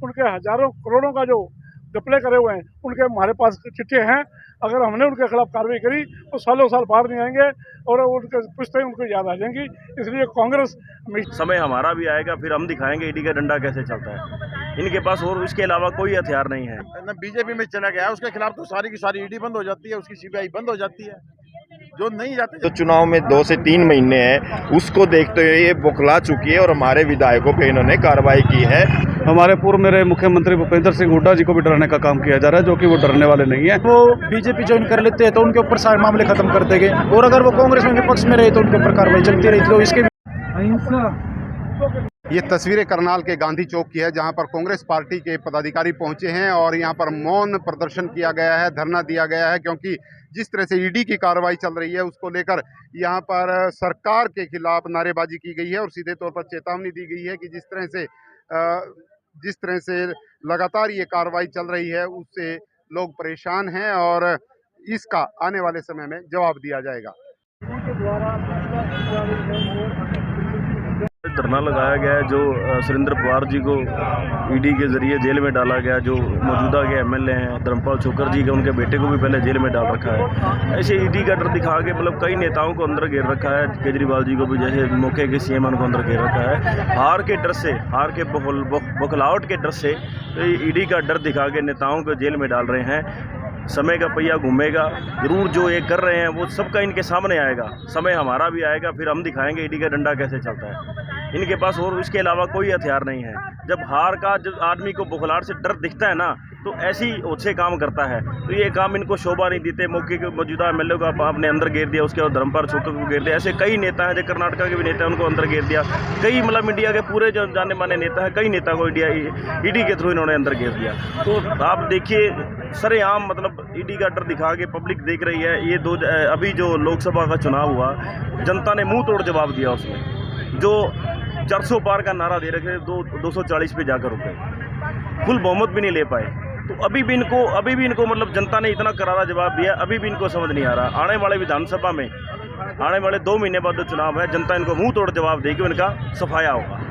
उनके हजारों करोड़ों का जो घपले करे हुए हैं, उनके हमारे पास चिट्ठे हैं। अगर हमने उनके खिलाफ कार्रवाई करी तो सालों साल बाहर नहीं आएंगे और उनके पुश्तें उनको याद आ जाएंगी। इसलिए कांग्रेस समय हमारा भी आएगा, फिर हम दिखाएंगे ईडी का डंडा कैसे चलता है। इनके पास और इसके अलावा कोई हथियार नहीं है। न बीजेपी में चला गया, उसके खिलाफ तो सारी की सारी ईडी बंद हो जाती है, उसकी सीबीआई बंद हो जाती है। जो नहीं जाते, तो चुनाव में 2 से 3 महीने हैं, उसको देखते हुए ये बौखला चुकी है और हमारे विधायकों पे इन्होंने कार्रवाई की है। हमारे पूर्व मेरे मुख्यमंत्री भूपेंद्र सिंह हुड्डा जी को भी डराने का काम किया जा रहा है, जो कि वो डरने वाले नहीं है। वो बीजेपी ज्वाइन कर लेते हैं तो उनके ऊपर सारे मामले खत्म कर देंगे, और अगर वो कांग्रेस में विपक्ष में रहे तो उनके ऊपर कार्रवाई चलती रही। तो इसके ये तस्वीरें करनाल के गांधी चौक की है, जहां पर कांग्रेस पार्टी के पदाधिकारी पहुंचे हैं और यहां पर मौन प्रदर्शन किया गया है, धरना दिया गया है, क्योंकि जिस तरह से ईडी की कार्रवाई चल रही है उसको लेकर यहां पर सरकार के खिलाफ नारेबाजी की गई है और सीधे तौर पर चेतावनी दी गई है कि जिस तरह से लगातार ये कार्रवाई चल रही है उससे लोग परेशान हैं और इसका आने वाले समय में जवाब दिया जाएगा। धरना लगाया गया है जो सुरेंद्र पवार जी को ईडी के जरिए जेल में डाला गया, जो मौजूदा के एमएलए हैं धर्मपाल छोकर जी के, उनके बेटे को भी पहले जेल में डाल रखा है। ऐसे ईडी का डर दिखा के मतलब कई नेताओं को अंदर घेर रखा है। केजरीवाल जी को भी जैसे मौके के सीएम उनको अंदर घेर रखा है। हार के डर से, हार के बौखलाहट के डर से ईडी का डर दिखा के नेताओं को जेल में डाल रहे हैं। समय का पहिया घूमेगा जरूर, जो ये कर रहे हैं वो सबका इनके सामने आएगा। समय हमारा भी आएगा, फिर हम दिखाएंगे ईडी का डंडा कैसे चलता है। इनके पास और इसके अलावा कोई हथियार नहीं है। जब हार का जब आदमी को बुखलाहट से डर दिखता है ना, तो ऐसी ओछे काम करता है। तो ये काम इनको शोभा नहीं देते। मौके के मौजूदा एमएलए को आपने अंदर घेर दिया, उसके बाद धर्मपाल छोकर को घेर दिया। ऐसे कई नेता हैं जो कर्नाटक के भी नेता हैं, उनको अंदर घेर दिया। कई मतलब मीडिया के पूरे जो जाने माने नेता हैं, कई नेता को ईडी के थ्रू इन्होंने अंदर घेर दिया। तो आप देखिए सरेआम मतलब ईडी का डर दिखा के पब्लिक देख रही है। ये अभी जो लोकसभा का चुनाव हुआ, जनता ने मुंह तोड़ जवाब दिया। उसमें जो 400 पार का नारा दे रखे 240 पे जाकर रुके, फुल बहुमत भी नहीं ले पाए। तो अभी भी इनको मतलब जनता ने इतना करारा जवाब दिया, अभी भी इनको समझ नहीं आ रहा। आने वाले विधानसभा में आने वाले 2 महीने बाद जो चुनाव है, जनता इनको मुंह तोड़ जवाब देगी, इनका सफाया होगा।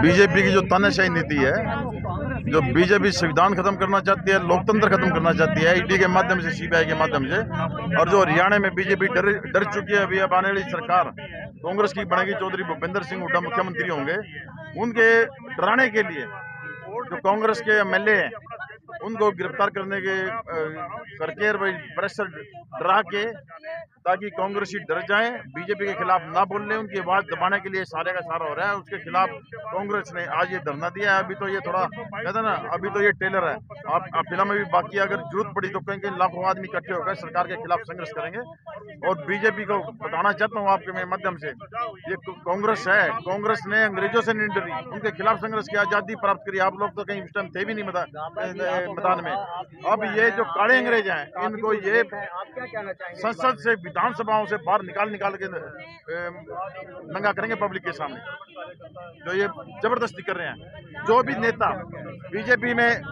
बीजेपी की जो तानाशाही नीति है, जो बीजेपी संविधान खत्म करना चाहती है, लोकतंत्र खत्म करना चाहती है ईडी के माध्यम से, सीबीआई के माध्यम से, और जो हरियाणा में बीजेपी डर चुकी है। अभी अब आने वाली सरकार कांग्रेस की बनेगी, चौधरी भूपेंद्र सिंह हुड्डा मुख्यमंत्री होंगे। उनके डराने के लिए जो कांग्रेस के एमएलए हैं उनको गिरफ्तार करने के करके प्रेशर डरा के, ताकि कांग्रेसी डर जाएं, बीजेपी के खिलाफ ना बोलने, उनकी आवाज दबाने के लिए सारे का सारा हो रहा है। उसके खिलाफ कांग्रेस ने आज ये धरना दिया है। अभी तो ये थोड़ा कहते ना, अभी तो ये टेलर है, आप फिल्म में भी बाकी अगर जरूरत पड़ी तो कहेंगे लाखों आदमी इकट्ठे होकर सरकार के खिलाफ संघर्ष करेंगे। और बीजेपी को बताना चाहता हूँ आपके माध्यम से, ये कांग्रेस है, कांग्रेस ने अंग्रेजों से नहीं डरी, उनके खिलाफ संघर्ष की आजादी प्राप्त करी। आप लोग तो कहीं उस टाइम थे भी नहीं मैदान में। अब ये जो काले अंग्रेज हैं, इनको ये संसद से, विधानसभाओं से बाहर निकाल के नंगा करेंगे पब्लिक के सामने, जो ये जबरदस्ती कर रहे हैं। जो भी नेता बीजेपी में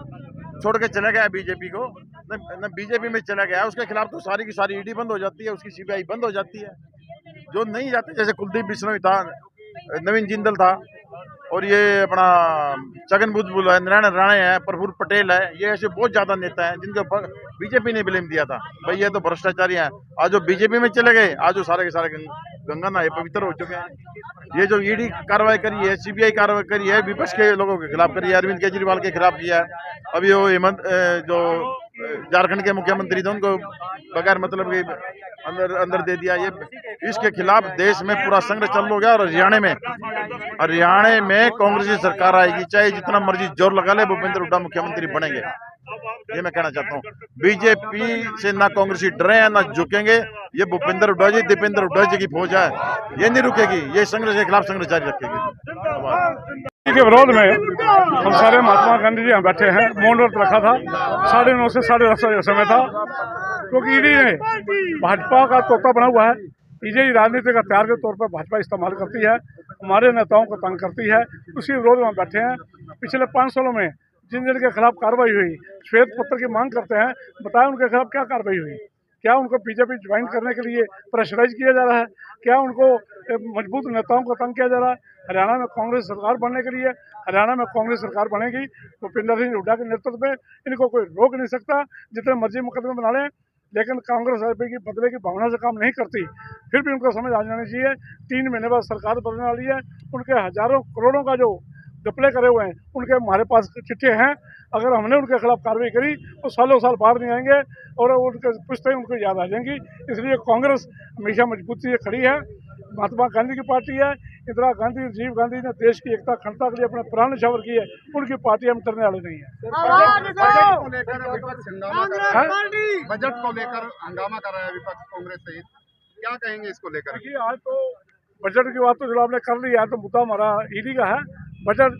छोड़ के चला गया, बीजेपी को न बीजेपी में चला गया, उसके खिलाफ तो सारी की सारी ईडी बंद हो जाती है, उसकी सीबीआई बंद हो जाती है। जो नहीं जाते, जैसे कुलदीप बिश्नोई था, नवीन जिंदल था, और ये अपना छगन भुजबल है, नारायण राणे है, प्रफुल्ल पटेल है, ये ऐसे बहुत ज्यादा नेता हैं जिनके ऊपर बीजेपी ने ब्लेम दिया था, भाई ये तो भ्रष्टाचारी हैं। आज जो बीजेपी में चले गए, आज जो सारे के सारे गंगा नहाए पवित्र हो चुके हैं। ये जो ईडी कार्रवाई करी है, सीबीआई कार्रवाई करी है, विपक्ष के लोगों के खिलाफ करी है, अरविंद केजरीवाल के खिलाफ किया है। अभी वो हेमंत जो झारखंड के मुख्यमंत्री थे, उनको बगैर मतलब के अंदर दे दिया। ये इसके खिलाफ देश में पूरा संघर्ष चालू हो गया। और हरियाणा में कांग्रेस की सरकार आएगी, चाहे जितना मर्जी जोर लगा ले, भूपेंद्र हुड्डा मुख्यमंत्री बनेंगे। ये मैं कहना चाहता हूँ। बीजेपी से ना कांग्रेसी डरे हैं, ना झुकेंगे। ये भूपेंद्र हुड्डा जी, दीपेंद्र हुड्डा जी की फौज है, ये नहीं रुकेगी। ये संघर्ष के खिलाफ संघर्ष जारी रखेगी। के विरोध में हम सारे महात्मा गांधी जी यहाँ बैठे हैं। मौन व्रत रखा था, 9:30 से 10:30 समय था, क्योंकि ईडी ने भाजपा का तोता बना हुआ है। ईडी राजनीतिक हथियार के तौर पर भाजपा इस्तेमाल करती है, हमारे नेताओं को तंग करती है। उसी विरोध में हम बैठे हैं। पिछले 5 सालों में जिन जिनके खिलाफ कार्रवाई हुई, श्वेत पत्र की मांग करते हैं, बताएं उनके खिलाफ क्या कार्रवाई हुई, क्या उनको बीजेपी ज्वाइन करने के लिए प्रेशराइज किया जा रहा है? क्या उनको मजबूत नेताओं को तंग किया जा रहा है? हरियाणा में कांग्रेस सरकार बनने के लिए, हरियाणा में कांग्रेस सरकार बनेगी, भूपेंद्र सिंह हुड्डा के नेतृत्व में इनको कोई रोक नहीं सकता, जितने मर्जी मुकदमे बना लें। लेकिन कांग्रेस की बदले की भावना से काम नहीं करती। फिर भी उनको समझ आ जानी चाहिए 3 महीने बाद सरकार बदलने वाली है। उनके हजारों करोड़ों का जो घपले करे हुए हैं, उनके हमारे पास चिट्ठे हैं। अगर हमने उनके खिलाफ कार्रवाई करी तो सालों साल बाहर नहीं आएंगे और उनके पुश्तें उनको याद आ जाएंगी। इसलिए कांग्रेस हमेशा मजबूती से खड़ी है। महात्मा गांधी की पार्टी है। इंदिरा गांधी, राजीव गांधी ने देश की एकता अखंडता के लिए अपने प्राण न्यौछावर किए। उनकी पार्टी हम करने वाले नहीं है। बजट को लेकर हंगामा कर रहा है विपक्ष कांग्रेस सहित, क्या कहेंगे इसको लेकर? आज तो बजट की बात तो जो आपने कर ली है, तो मुद्दा हमारा ईडी का है। बजट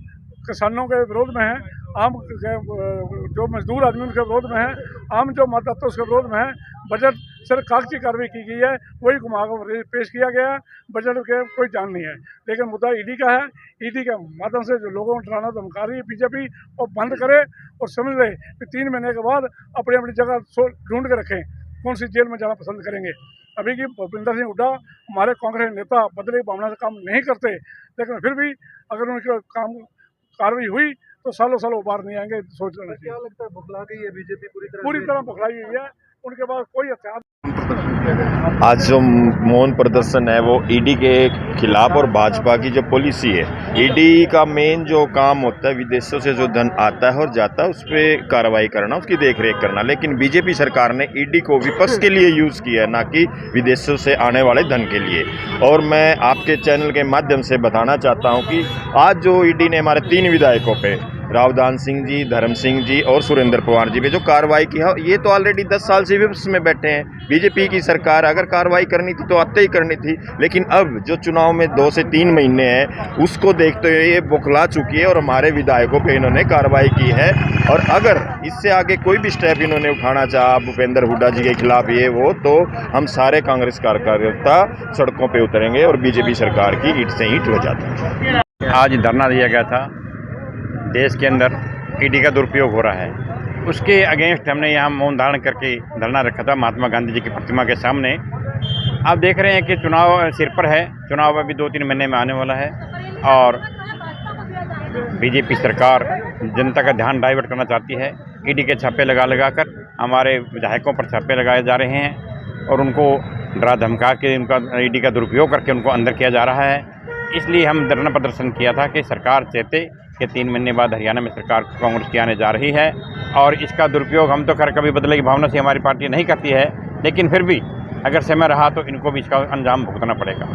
किसानों के विरोध में है, आम जो मजदूर आदमी उनके विरोध में है, आम जो मतदाता उसके विरोध में है। बजट सिर्फ कागजी कार्रवाई की गई है, वही घुमाकर पेश किया गया है। बजट के कोई जान नहीं है, लेकिन मुद्दा ईडी का है। ईडी के माध्यम से जो लोगों को डराना धमका रही है बीजेपी, वो बंद करे और समझ ले कि 3 महीने के बाद अपनी अपनी जगह ढूंढ के रखें, कौन सी जेल में जाना पसंद करेंगे। अभी की भूपेंद्र सिंह हुड्डा हमारे कांग्रेस नेता बदले की भावना से काम नहीं करते, लेकिन फिर भी अगर उनके काम कार्रवाई हुई तो सालों सालों बाहर नहीं आएंगे। सोच लेना चाहिए। क्या लगता है बुखला गई है बीजेपी पूरी तरह बुखलाई हुई है। उनके पास कोई हथियार। आज जो मौन प्रदर्शन है वो ईडी के खिलाफ और भाजपा की जो पॉलिसी है, ईडी का मेन जो काम होता है विदेशों से जो धन आता है और जाता है उस पर कार्रवाई करना, उसकी देखरेख करना। लेकिन बीजेपी सरकार ने ईडी को विपक्ष के लिए यूज़ किया, ना कि विदेशों से आने वाले धन के लिए। और मैं आपके चैनल के माध्यम से बताना चाहता हूँ कि आज जो ईडी ने हमारे 3 विधायकों पे, रावदान सिंह जी, धर्म सिंह जी और सुरेंद्र पवार जी पे जो कार्रवाई की है, ये तो ऑलरेडी 10 साल से विपक्ष में बैठे हैं। बीजेपी की सरकार अगर कार्रवाई करनी थी तो आते ही करनी थी, लेकिन अब जो चुनाव में 2 से 3 महीने हैं उसको देखते हुए ये बौखला चुकी है और हमारे विधायकों पे इन्होंने कार्रवाई की है। और अगर इससे आगे कोई भी स्टेप इन्होंने उठाना चाहा भूपेंद्र हुड्डा जी के खिलाफ ये वो, तो हम सारे कांग्रेस कार्यकर्ता सड़कों पर उतरेंगे और बीजेपी सरकार की ईंट से ईंट हो जाती है। आज धरना दिया गया था, देश के अंदर ईडी का दुरुपयोग हो रहा है, उसके अगेंस्ट हमने यहाँ मौन धारण करके धरना रखा था महात्मा गांधी जी की प्रतिमा के सामने। आप देख रहे हैं कि चुनाव सिर पर है, चुनाव अभी 2-3 महीने में आने वाला है और बीजेपी सरकार जनता का ध्यान डाइवर्ट करना चाहती है। ईडी के छापे लगा कर हमारे विधायकों पर छापे लगाए जा रहे हैं और उनको डरा धमका के उनका ईडी का दुरुपयोग करके उनको अंदर किया जा रहा है। इसलिए हम धरना प्रदर्शन किया था कि सरकार चाहते कि 3 महीने बाद हरियाणा में सरकार कांग्रेस की आने जा रही है और इसका दुरुपयोग हम तो कभी बदले की भावना से हमारी पार्टी नहीं करती है, लेकिन फिर भी अगर समय रहा तो इनको भी इसका अंजाम भुगतना पड़ेगा।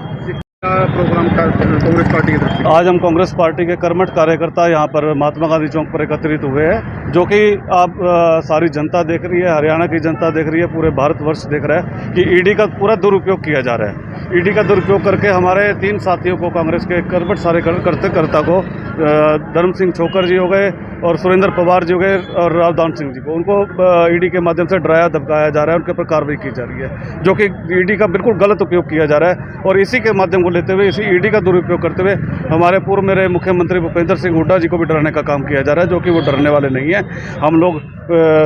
प्रोग्राम का कांग्रेस पार्टी की तरफ से आज हम कांग्रेस पार्टी के कर्मठ कार्यकर्ता यहाँ पर महात्मा गांधी चौक पर एकत्रित हुए हैं, जो कि आप सारी जनता देख रही है, हरियाणा की जनता देख रही है, पूरे भारतवर्ष देख रहा है कि ईडी का पूरा दुरुपयोग किया जा रहा है। ईडी का दुरुपयोग करके हमारे 3 साथियों को, कांग्रेस के कर्मठ सारे कार्यकर्ता को, धर्म सिंह छोकर जी हो गए और सुरेंद्र पवार जी हो गए और रावदान सिंह जी को, उनको ईडी के माध्यम से डराया धमकाया जा रहा है, उनके ऊपर कार्रवाई की जा रही है, जो कि ईडी का बिल्कुल गलत उपयोग किया जा रहा है। और इसी के माध्यम को लेते हुए, इसी ईडी का दुरुपयोग करते हुए हमारे पूर्व मेरे मुख्यमंत्री भूपेंद्र सिंह हुड्डा जी को भी डराने का काम किया जा रहा है, जो कि वो डरने वाले नहीं है। हम लोग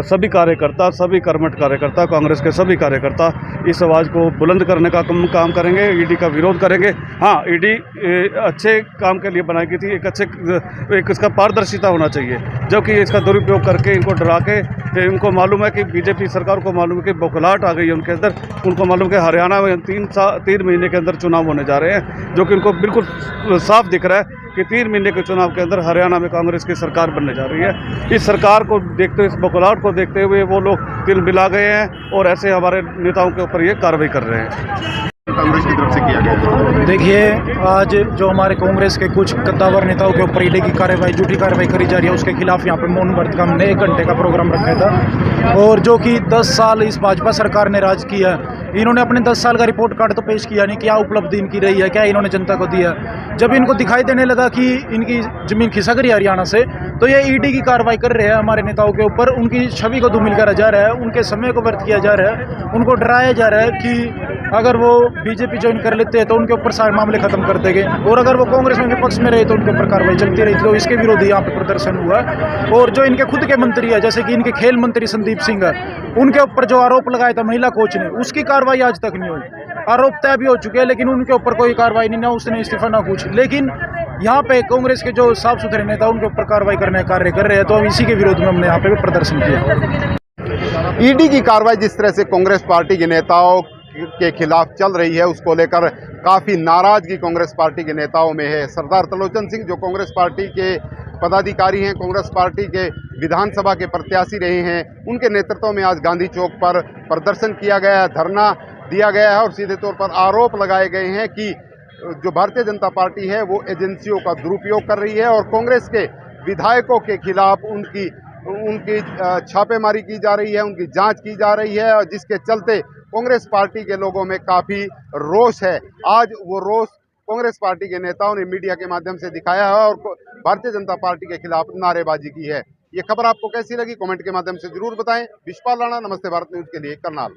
सभी कार्यकर्ता, सभी कर्मठ कार्यकर्ता, कांग्रेस के सभी कार्यकर्ता इस आवाज़ को बुलंद करने का काम करेंगे, ईडी का विरोध करेंगे। हाँ, ईडी अच्छे काम के लिए बनाई गई थी, एक इसका पारदर्शिता होना चाहिए, जबकि इसका दुरुपयोग करके इनको डरा के, इनको मालूम है कि बीजेपी सरकार को मालूम है कि बौखलाहट आ गई है उनके अंदर, उनको मालूम है कि हरियाणा में 3 महीने के अंदर चुनाव होने जा रहे हैं, जो कि उनको बिल्कुल साफ दिख रहा है कि 3 महीने के चुनाव के अंदर हरियाणा में कांग्रेस की सरकार बनने जा रही है। इस सरकार को देखते हुए, इस बौखलाहट को देखते हुए वो लोग दिल मिला गए हैं और ऐसे हमारे नेताओं के ऊपर ये कार्रवाई कर रहे हैं। कांग्रेस की तरफ से किया गया। देखिए, आज जो हमारे कांग्रेस के कुछ कद्दावर नेताओं के ऊपर ईडी की कार्रवाई, झूठी कार्रवाई करी जा रही है, उसके खिलाफ यहाँ पे मौन व्रत का हमने 1 घंटे का प्रोग्राम रखा था। और जो कि 10 साल इस भाजपा सरकार ने राज किया, इन्होंने अपने 10 साल का रिपोर्ट कार्ड तो पेश किया नहीं, क्या उपलब्धि इनकी रही है, क्या इन्होंने जनता को दिया। जब इनको दिखाई देने लगा कि इनकी जमीन खिसक रही है हरियाणा से, तो ये ईडी की कार्रवाई कर रहे हैं हमारे नेताओं के ऊपर, उनकी छवि को धूमिल करा जा रहा है, उनके समय को व्यर्थ किया जा रहा है, उनको डराया जा रहा है कि अगर वो बीजेपी ज्वाइन कर लेते हैं तो उनके ऊपर सारे मामले खत्म कर देंगे, और अगर वो कांग्रेस में विपक्ष में रहे तो उनके ऊपर कार्रवाई चलती रही। तो इसके विरोधी यहाँ पे प्रदर्शन हुआ। और जो इनके खुद के मंत्री है, जैसे कि इनके खेल मंत्री संदीप सिंह है, उनके ऊपर जो आरोप लगाया था महिला कोच ने, उसकी कार्रवाई आज तक नहीं हुई। आरोप तय भी हो चुके हैं लेकिन उनके ऊपर कोई कार्रवाई नहीं, ना उसने इस्तीफा ना कुछ। लेकिन यहाँ पे कांग्रेस के जो साफ सुथरे नेता उनके ऊपर कार्रवाई करने का कार्य कर रहे हैं। तो अब इसी के विरोध में हमने यहाँ पे भी प्रदर्शन किया। ईडी की कार्रवाई जिस तरह से कांग्रेस पार्टी के नेताओं के खिलाफ चल रही है, उसको लेकर काफ़ी नाराजगी कांग्रेस पार्टी के नेताओं में है। सरदार त्रिलोचन सिंह जो कांग्रेस पार्टी के पदाधिकारी हैं, कांग्रेस पार्टी के विधानसभा के प्रत्याशी रहे हैं, उनके नेतृत्व में आज गांधी चौक पर प्रदर्शन किया गया है, धरना दिया गया है और सीधे तौर पर आरोप लगाए गए हैं कि जो भारतीय जनता पार्टी है वो एजेंसियों का दुरुपयोग कर रही है और कांग्रेस के विधायकों के खिलाफ उनकी छापेमारी की जा रही है, उनकी जांच की जा रही है, और जिसके चलते कांग्रेस पार्टी के लोगों में काफ़ी रोष है। आज वो रोष कांग्रेस पार्टी के नेताओं ने मीडिया के माध्यम से दिखाया है और भारतीय जनता पार्टी के खिलाफ नारेबाजी की है। ये खबर आपको कैसी लगी कमेंट के माध्यम से जरूर बताएं। विश्वपाल राणा, नमस्ते भारत न्यूज़ के लिए, करनाल।